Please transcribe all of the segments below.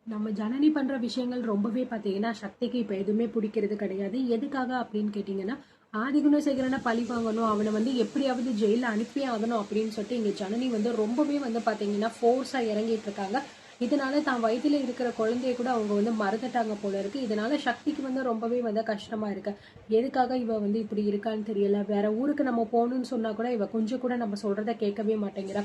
நம்ம ஜனனி பண்ற விஷயங்கள் ரொம்பவே பாத்தீங்கன்னா சக்திக்கு இப்ப எதுவுமே பிடிக்கிறது கிடையாது. எதுக்காக அப்படின்னு கேட்டீங்கன்னா, ஆதிகுணசேகரனை பழி வாங்கணும், அவனை வந்து எப்படியாவது ஜெயில அனுப்பியே ஆகணும் அப்படின்னு சொல்லிட்டு இங்க ஜனனி வந்து ரொம்பவே வந்து பாத்தீங்கன்னா ஃபோர்ஸா இறங்கிட்டு இருக்காங்க. இதனால தான் வயித்துல இருக்கிற குழந்தைய கூட அவங்க வந்து மறந்துட்டாங்க போல இருக்கு. இதனால சக்திக்கு வந்து ரொம்பவே வந்து கஷ்டமா இருக்கு. எதுக்காக இவ வந்து இப்படி இருக்கான்னு தெரியல. வேற ஊருக்கு நம்ம போகணும்னு சொன்னா கூட இவ கொஞ்சம் கூட நம்ம சொல்றத கேட்கவே மாட்டேங்கிறா.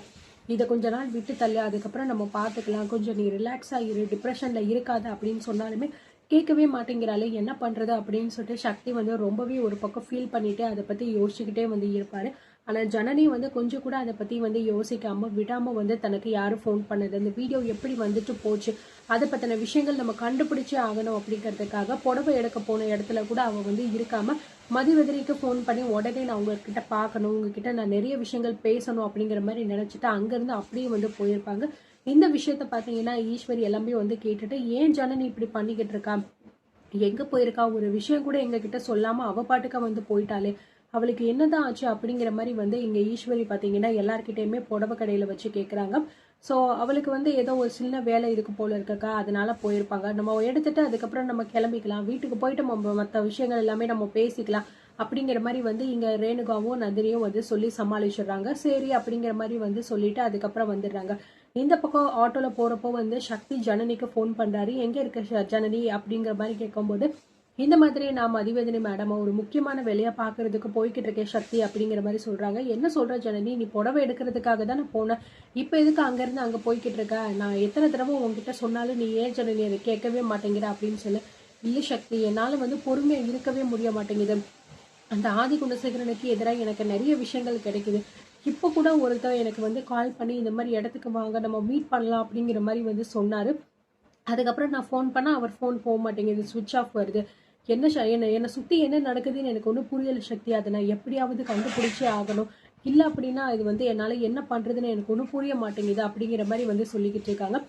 இதை கொஞ்ச நாள் விட்டு தள்ளு, அதுக்கப்புறம் நம்ம பார்த்துக்கலாம், கொஞ்சம் நீ ரிலாக்ஸ் ஆகிரு, டிப்ரெஷன்ல இருக்காது அப்படின்னு சொன்னாலுமே கேட்கவே மாட்டேங்கிறாளே, என்ன பண்றது அப்படின்னு சொல்லிட்டு சக்தி வந்து ரொம்பவே ஒரு பக்கம் ஃபீல் பண்ணிட்டு அதை பத்தி யோசிச்சுக்கிட்டே வந்து இருப்பாரு. ஆனா ஜனனி வந்து கொஞ்சம் கூட அதை பத்தி வந்து யோசிக்காம விடாம வந்து தனக்கு யாரு ஃபோன் பண்ணது, அந்த வீடியோ எப்படி வந்துட்டு போச்சு, அதை பத்தின விஷயங்கள் நம்ம கண்டுபிடிச்சே ஆகணும் அப்படிங்கிறதுக்காக புடவை எடுக்க போன இடத்துல கூட அவ வந்து இருக்காம மதிவதரிக்கு ஃபோன் பண்ணி உடனே நான் உங்ககிட்ட பார்க்கணும், உங்ககிட்ட நான் நிறைய விஷயங்கள் பேசணும் அப்படிங்கிற மாதிரி நினைச்சிட்டு அங்கிருந்து அப்படியே வந்து போயிருப்பாங்க. இந்த விஷயத்த பாத்தீங்கன்னா ஈஸ்வரி எல்லாமே வந்து கேட்டுட்டு, ஏன் ஜனனி இப்படி பண்ணிக்கிட்டு இருக்கா, எங்க போயிருக்கா, ஒரு விஷயம் கூட எங்க கிட்ட சொல்லாம அவ பாட்டுக்க வந்து போயிட்டாலே, அவளுக்கு என்னதான் ஆச்சு அப்படிங்கிற மாதிரி வந்து இங்க ஈஸ்வரி பாத்தீங்கன்னா எல்லார்கிட்டயுமே புடவை கடையில வச்சு கேக்குறாங்க. ஸோ அவளுக்கு வந்து ஏதோ ஒரு சின்ன வேலை இருக்கு போல இருக்கக்கா, அதனால போயிருப்பாங்க. நம்ம எடுத்துட்டு அதுக்கப்புறம் நம்ம கிளம்பிக்கலாம், வீட்டுக்கு போயிட்டு நம்ம மற்ற விஷயங்கள் எல்லாமே நம்ம பேசிக்கலாம் அப்படிங்கிற மாதிரி வந்து இங்க ரேணுகாவும் நந்தினியும் வந்து சொல்லி சமாளிச்சிடுறாங்க. சரி அப்படிங்கிற மாதிரி வந்து சொல்லிட்டு அதுக்கப்புறம் வந்துடுறாங்க. இந்த பக்கம் ஆட்டோல போறப்போ வந்து சக்தி ஜனனிக்கு ஃபோன் பண்றாரு. எங்க இருக்க ஜனனி அப்படிங்கிற மாதிரி கேட்கும்போது, இந்த மாதிரி நான் மதிவதனி மேடம் ஒரு முக்கியமான வேலையா பாக்குறதுக்கு போய்கிட்டு இருக்கேன் சக்தி அப்படிங்கிற மாதிரி சொல்றாங்க. என்ன சொல்ற ஜனனி, நீ புடவை எடுக்கிறதுக்காக தான் நான் போனேன், இப்ப எதுக்கு அங்க இருந்து அங்க போய்கிட்டு இருக்க, நான் எத்தனை தடவை உங்ககிட்ட சொன்னாலும் நீ ஏன் ஜனனி அதை கேட்கவே மாட்டேங்கிற அப்படின்னு சொல்லு. இல்ல சக்தி, என்னால வந்து பொறுமையா இருக்கவே முடிய மாட்டேங்குது, அந்த ஆதி குணசேகரனுக்கு எதிராக எனக்கு நிறைய விஷயங்கள் கிடைக்குது. இப்போ கூட ஒருத்தர் எனக்கு வந்து கால் பண்ணி இந்த மாதிரி இடத்துக்கு வாங்க நம்ம மீட் பண்ணலாம் அப்படிங்கிற மாதிரி வந்து சொன்னாரு. அதுக்கப்புறம் நான் ஃபோன் பண்ணா அவர் ஃபோன் போக மாட்டேங்குது, சுவிட்ச் ஆஃப் வருது. என்னை சுத்தி என்ன நடக்குதுன்னு எனக்கு ஒன்றும் புரியல சக்தி, அதை நான் எப்படியாவது கண்டுபிடிச்சே ஆகணும், இல்லை அப்படின்னா இது வந்து என்னால என்ன பண்றதுன்னு எனக்கு ஒன்றும் புரிய மாட்டேங்குது அப்படிங்கிற மாதிரி வந்து சொல்லிக்கிட்டு இருக்காங்க.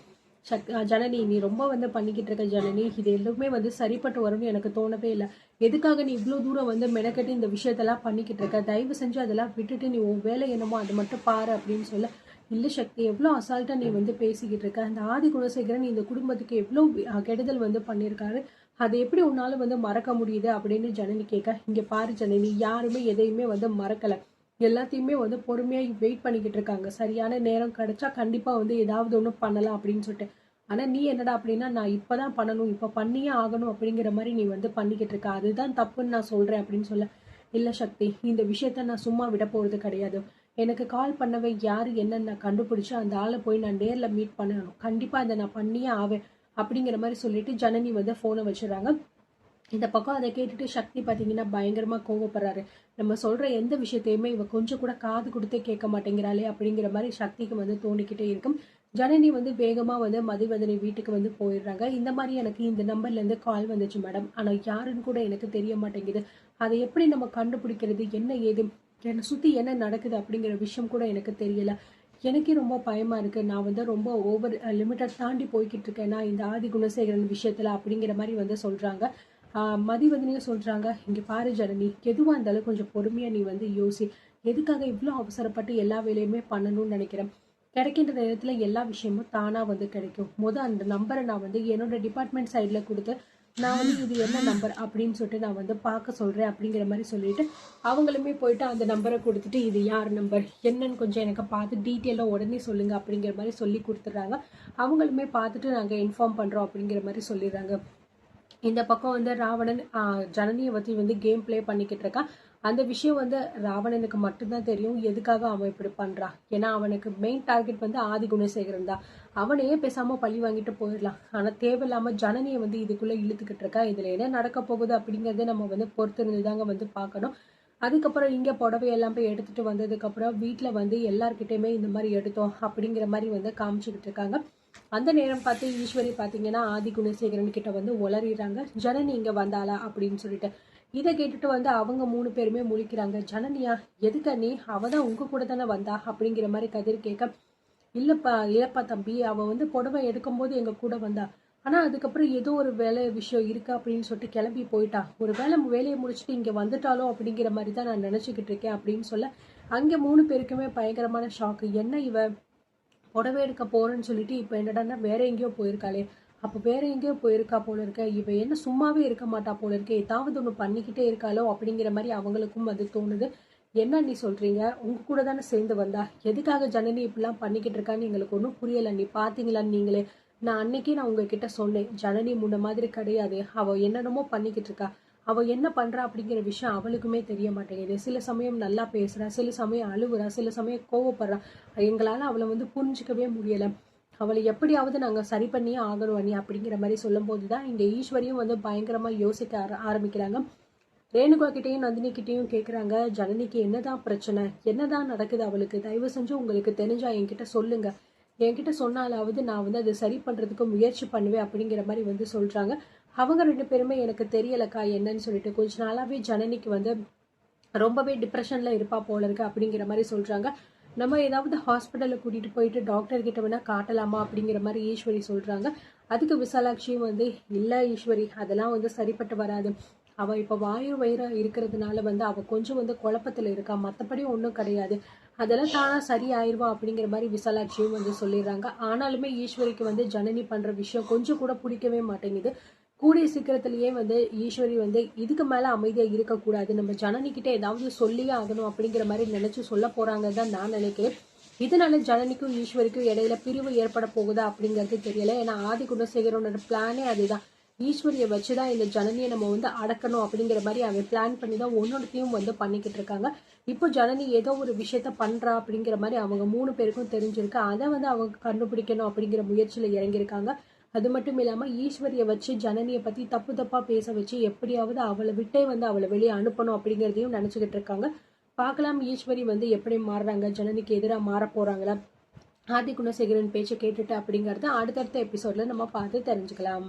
ஜனனி, நீ ரொம்ப வந்து பண்ணிக்கிட்டு இருக்க ஜனனி, இது எதுவுமே வந்து சரிப்பட்டு வரும்னு எனக்கு தோணவே இல்லை. எதுக்காக நீ இவ்வளோ தூரம் வந்து மெனக்கட்டி இந்த விஷயத்தெல்லாம் பண்ணிக்கிட்டு இருக்க, தயவு செஞ்சு அதெல்லாம் விட்டுட்டு நீ உன் வேலை என்னமோ அதை மட்டும் பாரு அப்படின்னு சொல்ல. இல்ல சக்தி, எவ்வளோ அசால்ட்டா நீ வந்து பேசிக்கிட்டு இருக்க, அந்த ஆதி குணசேகரன் இந்த குடும்பத்துக்கு எவ்வளோ கெடுதல் வந்து பண்ணியிருக்காரு, அதை எப்படி உன்னால வந்து மறக்க முடியுது அப்படின்னு ஜனனி கேட்க, இங்க பாரு ஜனனி, யாருமே எதையுமே வந்து மறக்கல, எல்லாத்தையுமே வந்து பொறுமையா வெயிட் பண்ணிக்கிட்டு இருக்காங்க, சரியான நேரம் கிடைச்சா கண்டிப்பா வந்து ஏதாவது ஒண்ணு பண்ணலாம் அப்படின்னு சொல்லிட்டு. ஆனா நீ என்னடா அப்படின்னா, நான் இப்பதான் பண்ணணும், இப்ப பண்ணியே ஆகணும் அப்படிங்கிற மாதிரி நீ வந்து பண்ணிக்கிட்டு இருக்க, அதுதான் தப்புன்னு நான் சொல்றேன் அப்படின்னு சொல்ல. இல்ல சக்தி, இந்த விஷயத்த நான் சும்மா விட போறது கிடையாது, எனக்கு கால் பண்ணவே யாரு என்னன்னு நான் கண்டுபிடிச்சு அந்த ஆளை போய் நான் நேர்ல மீட் பண்ணணும், கண்டிப்பா அதை நான் பண்ணியே ஆவேன் அப்படிங்கிற மாதிரி சொல்லிட்டு ஜனனி வந்து போனை வச்சிடறாங்க. இந்த பக்கம் அதை கேட்டுட்டு சக்தி பாத்தீங்கன்னா பயங்கரமா கோவப்படுறாரு. நம்ம சொல்ற எந்த விஷயத்தையுமே இவ கொஞ்சம் கூட காது கொடுத்தே கேட்க மாட்டேங்கிறாளே அப்படிங்கிற மாதிரி சக்திக்கு வந்து தோண்டிக்கிட்டே இருக்கும். ஜனனி வந்து வேகமா வந்து மதிவதனி வீட்டுக்கு வந்து போயிடுறாங்க. இந்த மாதிரி எனக்கு இந்த நம்பர்ல இருந்து கால் வந்துச்சு மேடம், ஆனா யாருன்னு கூட எனக்கு தெரிய மாட்டேங்குது, அதை எப்படி நம்ம கண்டுபிடிக்கிறது, என்ன ஏது, என்னை சுத்தி என்ன நடக்குது அப்படிங்கிற விஷயம் கூட எனக்கு தெரியல, எனக்கே ரொம்ப பயமா இருக்கு, நான் வந்து ரொம்ப ஓவர் லிமிட்டட் தாண்டி போய்கிட்டு இருக்கேன் நான் இந்த ஆதி குணசேகரன் விஷயத்துல அப்படிங்கிற மாதிரி வந்து சொல்றாங்க. மதிவதனியும் சொல்றாங்க, இங்க பாரு ஜனனி, எதுவா இருந்தாலும் கொஞ்சம் பொறுமையா நீ வந்து யோசி, எதுக்காக இவ்வளோ அவசரப்பட்டு எல்லா வேலையுமே பண்ணணும்னு நினைக்கிறேன், கிடைக்கின்ற நேரத்துல எல்லா விஷயமும் தானா வந்து கிடைக்கும், அந்த நம்பரை நான் வந்து என்னோட டிபார்ட்மெண்ட் சைட்ல கொடுத்து நான் வந்து இது என்ன நம்பர் அப்படின்னு சொல்லிட்டு நான் வந்து பார்க்க சொல்றேன் அப்படிங்கிற மாதிரி சொல்லிட்டு அவங்களுமே போயிட்டு அந்த நம்பரை கொடுத்துட்டு இது யார் நம்பர் என்னன்னு கொஞ்சம் எனக்கு பார்த்து டீட்டெயிலாக உடனே சொல்லுங்க அப்படிங்கிற மாதிரி சொல்லி கொடுத்துட்றாங்க. அவங்களுமே பார்த்துட்டு நாங்கள் இன்ஃபார்ம் பண்றோம் அப்படிங்கிற மாதிரி சொல்லிடுறாங்க. இந்த பக்கம் வந்து ராவணன் ஜனனியை பற்றி வந்து கேம் பிளே பண்ணிக்கிட்டு இருக்கான். அந்த விஷயம் வந்து ராவணனுக்கு மட்டும்தான் தெரியும், எதுக்காக அவன் இப்படி பண்றான், ஏன்னா அவனுக்கு மெயின் டார்கெட் வந்து ஆதி குணசேகரன் தான். அவனையே பேசாம பழி வாங்கிட்டு போயிடலாம், ஆனா தேவையில்லாம ஜனனியை வந்து இதுக்குள்ள இழுத்துக்கிட்டு இருக்கா. இதுல என்ன நடக்க போகுது அப்படிங்கறத நம்ம வந்து பொறுத்து இருந்துதாங்க வந்து பார்க்கணும். அதுக்கப்புறம் இங்க புடவை எல்லாம் போய் எடுத்துட்டு வந்ததுக்கு அப்புறம் வீட்டுல வந்து எல்லார்கிட்டயுமே இந்த மாதிரி எடுத்தோம் அப்படிங்கிற மாதிரி வந்து காமிச்சுக்கிட்டு இருக்காங்க. அந்த நேரம் பார்த்து ஈஸ்வரி பாத்தீங்கன்னா ஆதி குணசேகரன் கிட்ட வந்து உளறிறாங்க, ஜனனி இங்க வந்தாளா அப்படின்னு சொல்லிட்டு. இதை கேட்டுட்டு வந்து அவங்க 3 பேருமே முழிக்கிறாங்க. ஜனனியா, எதுக்க நீ, அவதான் உங்க கூட தானே வந்தா அப்படிங்கிற மாதிரி கதிர் கேட்க, இல்லப்பா தம்பி, அவ வந்து புடவை எடுக்கும் போது எங்க கூட வந்தா, ஆனா அதுக்கப்புறம் ஏதோ ஒரு வேலை விஷயம் இருக்கு அப்படின்னு சொல்லிட்டு கிளம்பி போயிட்டா, ஒரு வேலையை முடிச்சுட்டு இங்க வந்துட்டாலோ அப்படிங்கிற மாதிரி தான் நான் நினைச்சுக்கிட்டு இருக்கேன் அப்படின்னு சொல்ல, அங்க 3 பேருக்குமே பயங்கரமான ஷாக்கு. என்ன இவ புடவை எடுக்க போறேன்னு சொல்லிட்டு இப்ப என்னடான்னா வேற எங்கேயோ போயிருக்காளே, அப்போ வேற எங்கேயோ போயிருக்கா போல இருக்க, இவ என்ன சும்மாவே இருக்க மாட்டா போல இருக்க, ஏதாவது ஒன்று பண்ணிக்கிட்டே இருக்காளோ அப்படிங்கிற மாதிரி அவங்களுக்கும் வந்து தோணுது. என்ன நீ சொல்றீங்க, உங்க கூட தானே சேர்ந்து வந்தா, எதுக்காக ஜனனி இப்படிலாம் பண்ணிக்கிட்டு இருக்கான்னு எங்களுக்கு ஒன்றும் புரியல, நீ பாத்தீங்களான்னு நீங்களே. நான் உங்ககிட்ட சொன்னேன், ஜனனி முன்ன மாதிரி கிடையாது, அவ என்னென்னமோ பண்ணிக்கிட்டு இருக்கா, அவ என்ன பண்றா அப்படிங்கிற விஷயம் அவளுக்குமே தெரிய மாட்டேங்குது. சில சமயம் நல்லா பேசுறா, சில சமயம் அழுவுறா, சில சமயம் கோவப்படுறா. எங்களால அவளை வந்து புரிஞ்சுக்கவே முடியல. அவளை எப்படியாவது நாங்க சரி பண்ணியே ஆகணும் அண்ணி அப்படிங்கிற மாதிரி சொல்லும் போதுதான் இங்க ஈஸ்வரியும் வந்து பயங்கரமா யோசிக்க ஆரம்பிக்கிறாங்க. ரேணுகா கிட்டேயும் நந்தினி கிட்டேயும் கேக்குறாங்க, ஜனனிக்கு என்னதான் பிரச்சனை, என்னதான் நடக்குது அவளுக்கு, தயவு செஞ்சு உங்களுக்கு தெரிஞ்சா என்கிட்ட சொல்லுங்க, என்கிட்ட சொன்னாலாவது நான் வந்து அதை சரி பண்றதுக்கு முயற்சி பண்ணுவேன் அப்படிங்கிற மாதிரி வந்து சொல்றாங்க. அவங்க 2 பேருமே எனக்கு தெரியலக்கா என்னன்னு சொல்லிட்டு, கொஞ்ச நாளாவே ஜனனிக்கு வந்து ரொம்பவே டிப்ரெஷன்ல இருப்பா போல இருக்கு அப்படிங்கிற மாதிரி சொல்றாங்க. நம்ம ஏதாவது ஹாஸ்பிட்டல்ல கூட்டிட்டு போயிட்டு டாக்டர் கிட்ட வேணா காட்டலாமா அப்படிங்கிற மாதிரி ஈஸ்வரி சொல்றாங்க. அதுக்கு விசாலாட்சியும் வந்து, இல்ல ஈஸ்வரி, அதெல்லாம் வந்து சரிப்பட்டு வராது, அவ இப்ப வாயு வயிறா இருக்கிறதுனால வந்து அவ கொஞ்சம் வந்து குழப்பத்துல இருக்கா, மத்தபடி ஒன்றும் கிடையாது, அதெல்லாம் தானா சரி ஆயிருவா அப்படிங்கிற மாதிரி விசாலாட்சியும் வந்து சொல்லிடுறாங்க. ஆனாலுமே ஈஸ்வரிக்கு வந்து ஜனனி பண்ற விஷயம் கொஞ்சம் கூட பிடிக்கவே மாட்டேங்குது. கூடிய சீக்கிரத்திலேயே வந்து ஈஸ்வரி வந்து இதுக்கு மேல அமைதியா இருக்கக்கூடாது, நம்ம ஜனனி கிட்ட ஏதாவது சொல்லியே ஆகணும் அப்படிங்கிற மாதிரி நினைச்சு சொல்ல போறாங்கன்னு தான் நான் நினைக்கிறேன். இதனால ஜனனிக்கும் ஈஸ்வரிக்கும் இடையில பிரிவு ஏற்பட போகுதா அப்படிங்கிறது தெரியல. ஏன்னா ஆதி குணசேகரோட பிளானே அதுதான், ஈஸ்வரியை வச்சுதான் இந்த ஜனனியை நம்ம வந்து அடக்கணும் அப்படிங்கிற மாதிரி அவன் பிளான் பண்ணி தான் ஒன்னொன்றையும் வந்து பண்ணிக்கிட்டு இருக்காங்க. இப்போ ஜனனி ஏதோ ஒரு விஷயத்த பண்றா அப்படிங்கிற மாதிரி அவங்க 3 பேருக்கும் தெரிஞ்சிருக்கு. அதை வந்து அவங்க கண்டுபிடிக்கணும் அப்படிங்கிற முயற்சியில இறங்கியிருக்காங்க. அது மட்டும் இல்லாம ஈஸ்வரியை வச்சு ஜனனியை பத்தி தப்பு தப்பா பேச வச்சு எப்படியாவது அவளை விட்டே வந்து அவளை வெளியே அனுப்பணும் அப்படிங்கிறதையும் நினைச்சுக்கிட்டு இருக்காங்க. பார்க்கலாம் ஈஸ்வரி வந்து எப்படி மாறுறாங்க, ஜனனிக்கு எதிராக மாற போறாங்களா, ஆதி குணசேகரன் பேச்சை கேட்டுட்டு அப்படிங்கறத அடுத்தடுத்த எபிசோட்ல நம்ம பார்த்து தெரிஞ்சுக்கலாம்.